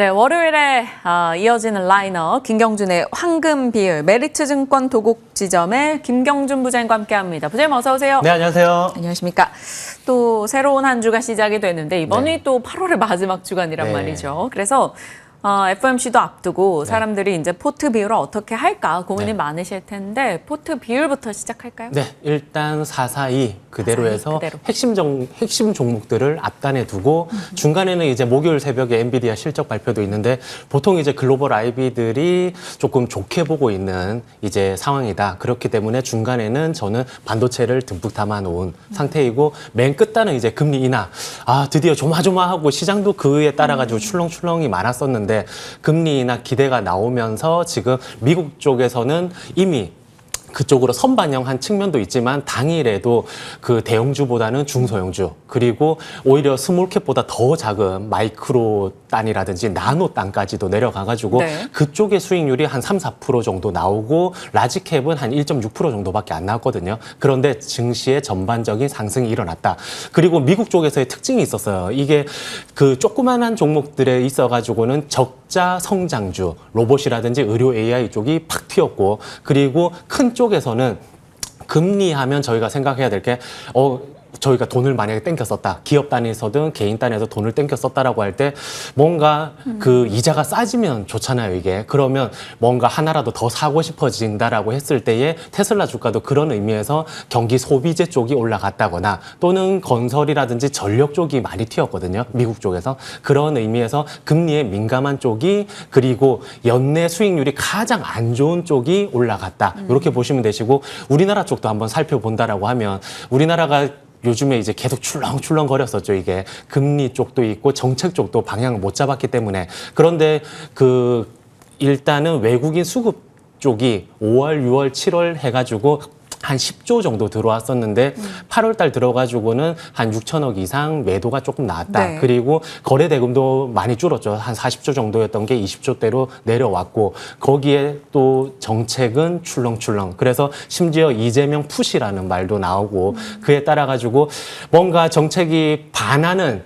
네, 월요일에 이어지는 라인업 김경준의 황금 비율 메리츠증권 도곡지점의 김경준 부장님과 함께합니다. 부장님 어서 오세요. 네, 안녕하세요. 안녕하십니까. 또 새로운 한 주가 시작이 되는데 이번이 네. 또 8월의 마지막 주간이란 네. 말이죠. 그래서 FOMC도 앞두고 사람들이 이제 포트 비율을 어떻게 할까 고민이 많으실 텐데 포트 비율부터 시작할까요? 네, 일단 442 그대로 442 해서 그대로. 핵심 종목들을 앞단에 두고 중간에는 이제 목요일 새벽에 엔비디아 실적 발표도 있는데 보통 이제 글로벌 IB들이 조금 좋게 보고 있는 이제 상황이다. 그렇기 때문에 중간에는 저는 반도체를 듬뿍 담아 놓은 상태이고 맨 끝단은 이제 금리 인하. 드디어 조마조마하고 시장도 그에 따라 가지고 출렁출렁이 많았었는데 금리 인하 기대가 나오면서 지금 미국 쪽에서는 이미 그쪽으로 선반영한 측면도 있지만 당일에도 그 대형주보다는 중소형주 그리고 오히려 스몰캡보다 더 작은 마이크로 단이라든지 나노 단까지도 내려가가지고 그쪽의 수익률이 한 3, 4% 정도 나오고 라지캡은 한 1.6% 정도밖에 안 나왔거든요. 그런데 증시의 전반적인 상승이 일어났다. 그리고 미국 쪽에서의 특징이 있었어요. 이게 그 조그만한 종목들에 있어가지고는 적자 성장주, 로봇이라든지 의료 AI 쪽이 팍 튀었고 그리고 큰 쪽에서는 금리 하면 저희가 생각해야 될 게 저희가 돈을 만약에 땡겨 썼다. 기업 단에서든 개인 단에서 돈을 땡겨 썼다라고 할 때 뭔가 그 이자가 싸지면 좋잖아요, 이게. 그러면 뭔가 하나라도 더 사고 싶어진다라고 했을 때에 테슬라 주가도 그런 의미에서 경기 소비재 쪽이 올라갔다거나 또는 건설이라든지 전력 쪽이 많이 튀었거든요, 미국 쪽에서. 그런 의미에서 금리에 민감한 쪽이 그리고 연내 수익률이 가장 안 좋은 쪽이 올라갔다. 이렇게 보시면 되시고 우리나라 쪽도 한번 살펴본다라고 하면 우리나라가 요즘에 이제 계속 출렁출렁 거렸었죠. 이게 금리 쪽도 있고 정책 쪽도 방향을 못 잡았기 때문에. 그런데 일단은 외국인 수급 쪽이 5월, 6월, 7월 해가지고 한 10조 정도 들어왔었는데 8월 달 들어가지고는 한 6천억 이상 매도가 조금 나왔다. 네. 그리고 거래 대금도 많이 줄었죠. 한 40조 정도였던 게 20조대로 내려왔고 거기에 또 정책은 출렁출렁. 그래서 심지어 이재명 푸시라는 말도 나오고 그에 따라 가지고 뭔가 정책이 반하는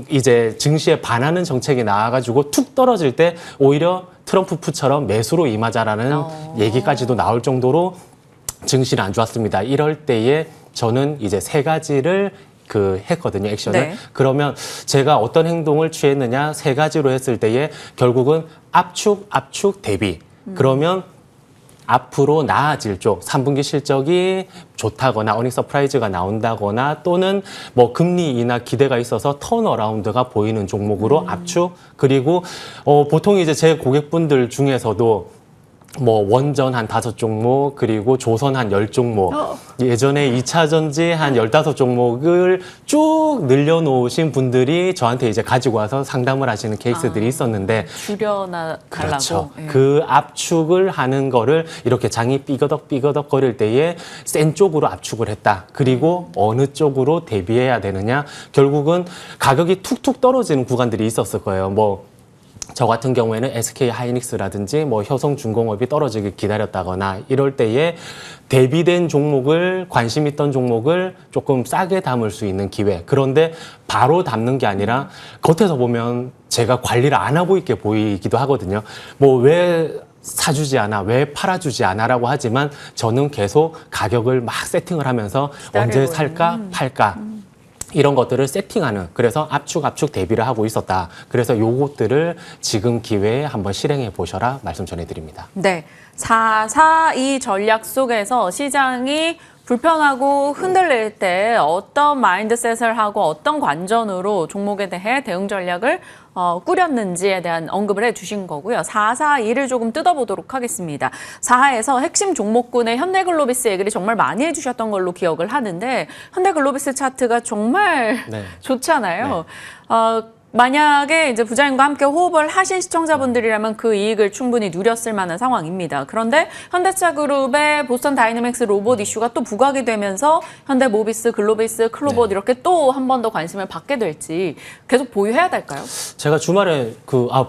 이제 증시에 반하는 정책이 나와가지고 툭 떨어질 때 오히려 트럼프 푸처럼 매수로 임하자라는 얘기까지도 나올 정도로 증시는 안 좋았습니다. 이럴 때에 저는 이제 세 가지를 했거든요, 액션을. 네. 그러면 제가 어떤 행동을 취했느냐, 세 가지로 했을 때에 결국은 압축, 대비. 그러면 앞으로 나아질 쪽, 3분기 실적이 좋다거나 어닝 서프라이즈가 나온다거나 또는 뭐 금리 인하 기대가 있어서 턴어라운드가 보이는 종목으로 압축. 그리고 보통 이제 제 고객분들 중에서도 뭐 원전 한 5종목 그리고 조선 한 10종목 예전에 2차 전지 한 15종목을 쭉 늘려놓으신 분들이 저한테 이제 가지고 와서 상담을 하시는 케이스들이 있었는데 줄여나가려고. 그렇죠. 그 압축을 하는 거를 이렇게 장이 삐거덕 거릴 때에 센 쪽으로 압축을 했다. 그리고 어느 쪽으로 대비해야 되느냐. 결국은 가격이 툭툭 떨어지는 구간들이 있었을 거예요. 저 같은 경우에는 SK 하이닉스라든지 효성중공업이 떨어지길 기다렸다거나 이럴 때에 대비된 종목을 관심 있던 종목을 조금 싸게 담을 수 있는 기회. 그런데 바로 담는 게 아니라 겉에서 보면 제가 관리를 안 하고 있게 보이기도 하거든요. 왜 사주지 않아, 왜 팔아주지 않아라고 하지만 저는 계속 가격을 막 세팅을 하면서 언제 살까, 팔까. 이런 것들을 세팅하는, 그래서 압축 대비를 하고 있었다. 그래서 요것들을 지금 기회에 한번 실행해 보셔라 말씀 전해드립니다. 네, 442 전략 속에서 시장이 불편하고 흔들릴 때 어떤 마인드셋을 하고 어떤 관전으로 종목에 대해 대응 전략을 꾸렸는지에 대한 언급을 해주신 거고요. 442를 조금 뜯어보도록 하겠습니다. 4하에서 핵심 종목군의 현대글로비스 얘기를 정말 많이 해주셨던 걸로 기억을 하는데 현대글로비스 차트가 정말 좋잖아요. 만약에 이제 부장님과 함께 호흡을 하신 시청자분들이라면 그 이익을 충분히 누렸을 만한 상황입니다. 그런데 현대차그룹의 보스턴 다이내믹스 로봇 이슈가 또 부각이 되면서 현대모비스, 글로비스, 클로봇 이렇게 또 한 번 더 관심을 받게 될지 계속 보유해야 될까요? 제가 주말에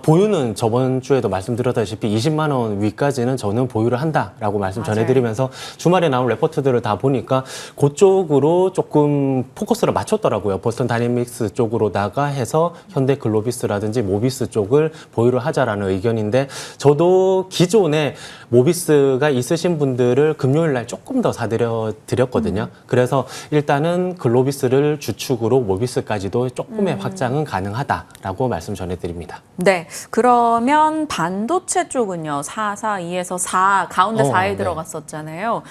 보유는 저번 주에도 말씀드렸다시피 20만 원 위까지는 저는 보유를 한다라고 말씀 전해드리면서 주말에 나온 레포트들을 다 보니까 그쪽으로 조금 포커스를 맞췄더라고요. 보스턴 다이내믹스 쪽으로다가 해서 현대글로비스라든지 모비스 쪽을 보유를 하자라는 의견인데 저도 기존에 모비스가 있으신 분들을 금요일 날 조금 더 사드렸거든요. 그래서 일단은 글로비스를 주축으로 모비스까지도 조금의 확장은 가능하다라고 말씀 전해드립니다. 네, 그러면 반도체 쪽은요. 442에서 4, 가운데 4에 네. 들어갔었잖아요.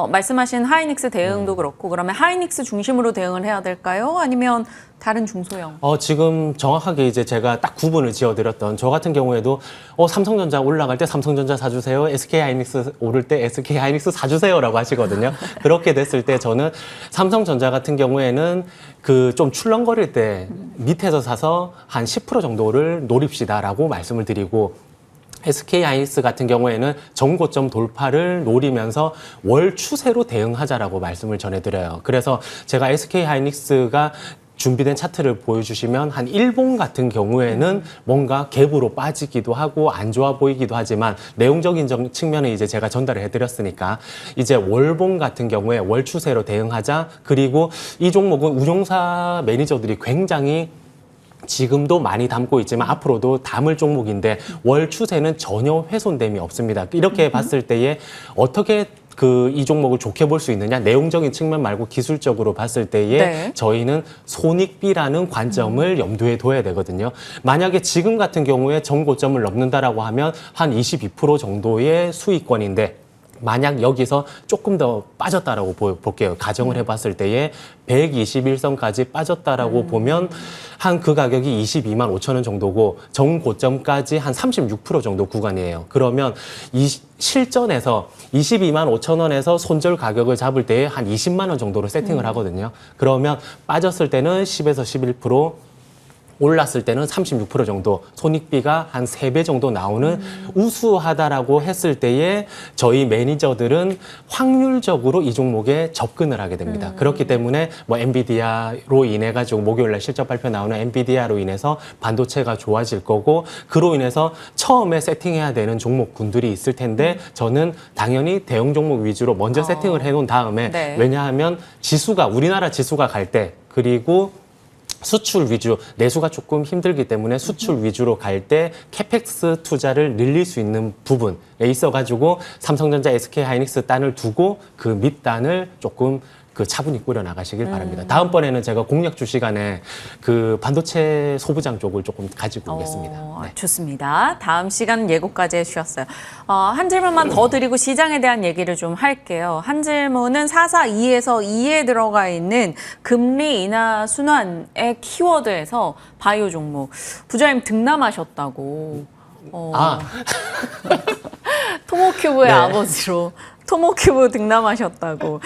말씀하신 하이닉스 대응도 그렇고 그러면 하이닉스 중심으로 대응을 해야 될까요? 아니면 다른 중소형? 지금 정확하게 이제 제가 딱 구분을 지어드렸던 저 같은 경우에도 삼성전자 올라갈 때 삼성전자 사주세요. SK하이닉스 오를 때 SK하이닉스 사주세요라고 하시거든요. 그렇게 됐을 때 저는 삼성전자 같은 경우에는 그 좀 출렁거릴 때 밑에서 사서 한 10% 정도를 노립시다라고 말씀을 드리고 SK하이닉스 같은 경우에는 정고점 돌파를 노리면서 월 추세로 대응하자라고 말씀을 전해드려요. 그래서 제가 SK하이닉스가 준비된 차트를 보여주시면 한 일본 같은 경우에는 뭔가 갭으로 빠지기도 하고 안 좋아 보이기도 하지만 내용적인 측면에 이제 제가 전달을 해드렸으니까 이제 월봉 같은 경우에 월 추세로 대응하자. 그리고 이 종목은 운용사 매니저들이 굉장히 지금도 많이 담고 있지만 앞으로도 담을 종목인데 월 추세는 전혀 훼손됨이 없습니다. 이렇게 봤을 때에 어떻게 이 종목을 좋게 볼 수 있느냐? 내용적인 측면 말고 기술적으로 봤을 때에 네. 저희는 손익비라는 관점을 염두에 둬야 되거든요. 만약에 지금 같은 경우에 정고점을 넘는다라고 하면 한 22% 정도의 수익권인데 만약 여기서 조금 더 빠졌다라고 볼게요. 가정을 해봤을 때에 121선까지 빠졌다라고 보면 한 그 가격이 22만 5천 원 정도고 정고점까지 한 36% 정도 구간이에요. 그러면 이 실전에서 22만 5천 원에서 손절 가격을 잡을 때에 한 20만 원 정도로 세팅을 하거든요. 그러면 빠졌을 때는 10에서 11%, 올랐을 때는 36% 정도 손익비가 한 3배 정도 나오는 우수하다라고 했을 때에 저희 매니저들은 확률적으로 이 종목에 접근을 하게 됩니다. 그렇기 때문에 뭐 엔비디아로 인해 가지고 목요일날 실적 발표 나오는 엔비디아로 인해서 반도체가 좋아질 거고 그로 인해서 처음에 세팅해야 되는 종목군들이 있을 텐데 저는 당연히 대형 종목 위주로 먼저 세팅을 해놓은 다음에 네. 왜냐하면 지수가 우리나라 지수가 갈 때 그리고 수출 위주, 내수가 조금 힘들기 때문에 수출 위주로 갈 때 캐펙스 투자를 늘릴 수 있는 부분에 있어가지고 삼성전자, SK하이닉스 단을 두고 그 밑단을 조금 차분히 꾸려 나가시길 바랍니다. 다음번에는 제가 공략주 시간에 그 반도체 소부장 쪽을 조금 가지고 오겠습니다. 네. 좋습니다. 다음 시간 예고까지 해주셨어요. 한 질문만 더 드리고 시장에 대한 얘기를 좀 할게요. 한 질문은 442에서 2에 들어가 있는 금리 인하 순환의 키워드에서 바이오 종목. 부자님 등남하셨다고. 토모큐브의 네. 아버지로. 토모큐브 등남하셨다고.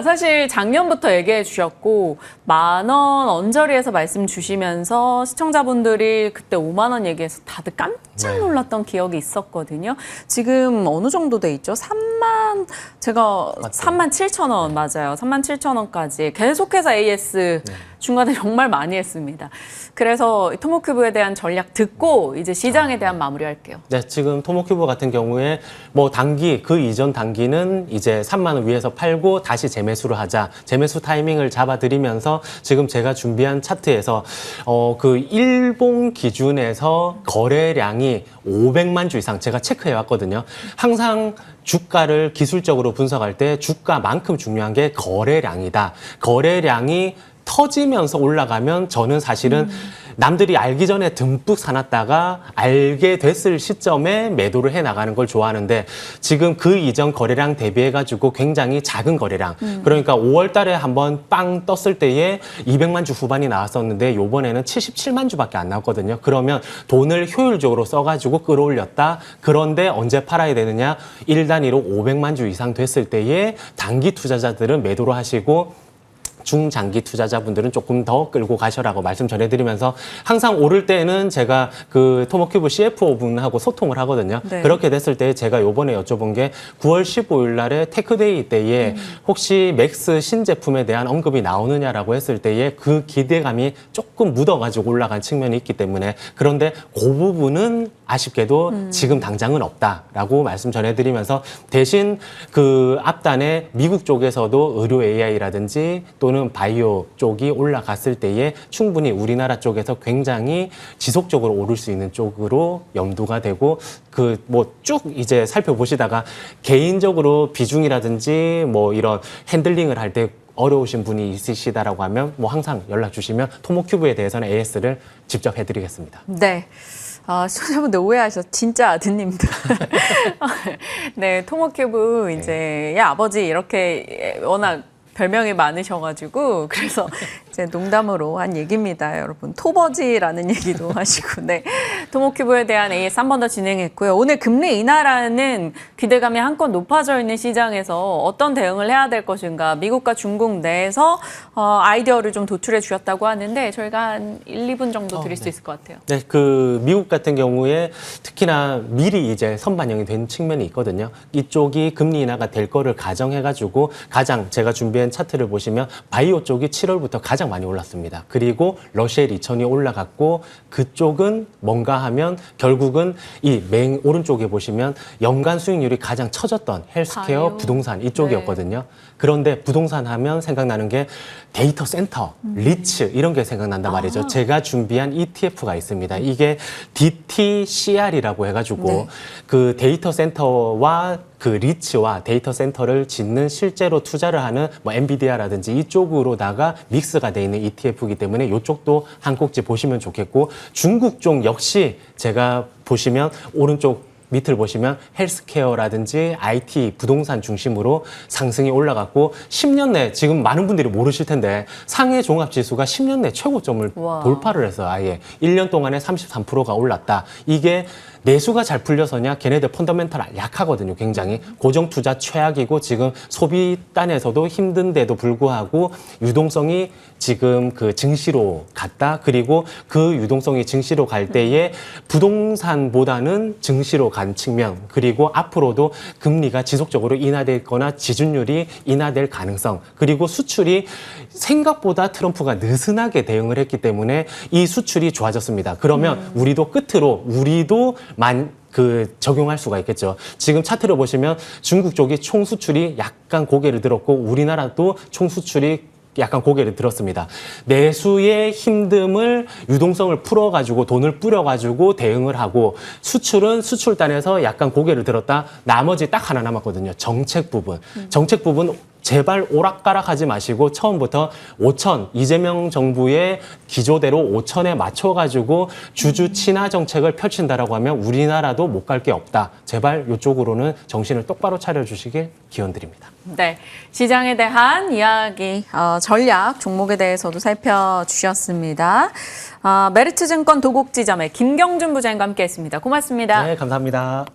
사실 작년부터 얘기해 주셨고 10,000원 언저리에서 말씀 주시면서 시청자분들이 그때 5만 원 얘기해서 다들 깜짝 놀랐던 기억이 있었거든요. 지금 어느 정도 돼 있죠? 37,000원 맞아요. 37,000원까지 계속해서 AS 중간에 정말 많이 했습니다. 그래서 토모큐브에 대한 전략 듣고 이제 시장에 대한 마무리할게요. 네, 지금 토모큐브 같은 경우에 뭐 단기, 그 이전 단기는 이제 3만 원 위에서 팔고 다시 재매수를 하자. 재매수 타이밍을 잡아드리면서 지금 제가 준비한 차트에서 그 일본 기준에서 거래량이 500만 주 이상 제가 체크해 왔거든요. 항상 주가를 기술적으로 분석할 때 주가만큼 중요한 게 거래량이다. 거래량이 터지면서 올라가면 저는 사실은 남들이 알기 전에 듬뿍 사놨다가 알게 됐을 시점에 매도를 해나가는 걸 좋아하는데 지금 그 이전 거래량 대비해가지고 굉장히 작은 거래량. 그러니까 5월 달에 한번 빵 떴을 때에 200만 주 후반이 나왔었는데 요번에는 77만 주밖에 안 나왔거든요. 그러면 돈을 효율적으로 써가지고 끌어올렸다. 그런데 언제 팔아야 되느냐? 1단위로 500만 주 이상 됐을 때에 단기 투자자들은 매도를 하시고 중장기 투자자분들은 조금 더 끌고 가셔라고 말씀 전해드리면서 항상 오를 때는 제가 그 토모큐브 CFO 분하고 소통을 하거든요. 네. 그렇게 됐을 때 제가 요번에 여쭤본 게 9월 15일 날에 테크데이 때에 혹시 맥스 신제품에 대한 언급이 나오느냐라고 했을 때에 그 기대감이 조금 묻어가지고 올라간 측면이 있기 때문에 그런데 그 부분은 아쉽게도 지금 당장은 없다라고 말씀 전해드리면서 대신 그 앞단에 미국 쪽에서도 의료 AI라든지 또는 또는 바이오 쪽이 올라갔을 때에 충분히 우리나라 쪽에서 굉장히 지속적으로 오를 수 있는 쪽으로 염두가 되고 그 뭐 쭉 이제 살펴보시다가 개인적으로 비중이라든지 뭐 이런 핸들링을 할 때 어려우신 분이 있으시다라고 하면 뭐 항상 연락 주시면 토모큐브에 대해서는 AS를 직접 해드리겠습니다. 네. 시청자분들 오해하셔서 진짜 아드님들. 네, 토모큐브 이제 야 아버지 이렇게 워낙 별명이 많으셔가지고 그래서 이제 농담으로 한 얘기입니다, 여러분. 토버지라는 얘기도 하시고, 네. 토모큐브에 대한 AS 한 번 더 진행했고요. 오늘 금리 인하라는 기대감이 한껏 높아져 있는 시장에서 어떤 대응을 해야 될 것인가, 미국과 중국 내에서 아이디어를 좀 도출해 주셨다고 하는데 저희가 한 1, 2분 정도 드릴 수 있을 것 같아요. 네, 그 미국 같은 경우에 특히나 미리 이제 선반영이 된 측면이 있거든요. 이쪽이 금리 인하가 될 거를 가정해가지고 가장 제가 준비한 차트를 보시면 바이오 쪽이 7월부터 가장 많이 올랐습니다. 그리고 러셀 2000이 올라갔고 그쪽은 뭔가 하면 결국은 이 맨 오른쪽에 보시면 연간 수익률이 가장 처졌던 헬스케어, 바이오. 부동산 이쪽이었거든요. 그런데 부동산 하면 생각나는 게 데이터 센터, 리츠 이런 게 생각난단 말이죠. 제가 준비한 ETF가 있습니다. 이게 DTCR이라고 해가지고 네. 그 데이터 센터와 그 리츠와 데이터 센터를 짓는 실제로 투자를 하는 뭐 엔비디아라든지 이쪽으로다가 믹스가 돼 있는 ETF이기 때문에 이쪽도 한 꼭지 보시면 좋겠고 중국 쪽 역시 제가 보시면 오른쪽 밑을 보시면 헬스케어라든지 IT, 부동산 중심으로 상승이 올라갔고 10년 내 지금 많은 분들이 모르실 텐데 상해 종합지수가 10년 내 최고점을 와. 돌파를 해서 아예 1년 동안에 33%가 올랐다. 이게 내수가 잘 풀려서냐 걔네들 펀더멘털 약하거든요. 굉장히 고정투자 최악이고 지금 소비단에서도 힘든데도 불구하고 유동성이 지금 그 증시로 갔다. 그리고 그 유동성이 증시로 갈 때에 부동산보다는 증시로 간 측면 그리고 앞으로도 금리가 지속적으로 인하될 거나 지준율이 인하될 가능성 그리고 수출이 생각보다 트럼프가 느슨하게 대응을 했기 때문에 이 수출이 좋아졌습니다. 그러면 우리도 끝으로 우리도 적용할 수가 있겠죠. 지금 차트를 보시면 중국 쪽이 총 수출이 약간 고개를 들었고 우리나라도 총 수출이 약간 고개를 들었습니다. 내수의 힘듦을 유동성을 풀어가지고 돈을 뿌려가지고 대응을 하고 수출은 수출단에서 약간 고개를 들었다. 나머지 딱 하나 남았거든요. 정책 부분. 정책 부분 제발 오락가락하지 마시고 처음부터 5천 이재명 정부의 기조대로 5천에 맞춰가지고 주주 친화 정책을 펼친다라고 하면 우리나라도 못 갈 게 없다. 제발 이쪽으로는 정신을 똑바로 차려주시길 기원드립니다. 네, 시장에 대한 이야기, 전략, 종목에 대해서도 살펴주셨습니다. 메리츠증권 도곡지점의 김경준 부장님과 함께했습니다. 고맙습니다. 네, 감사합니다.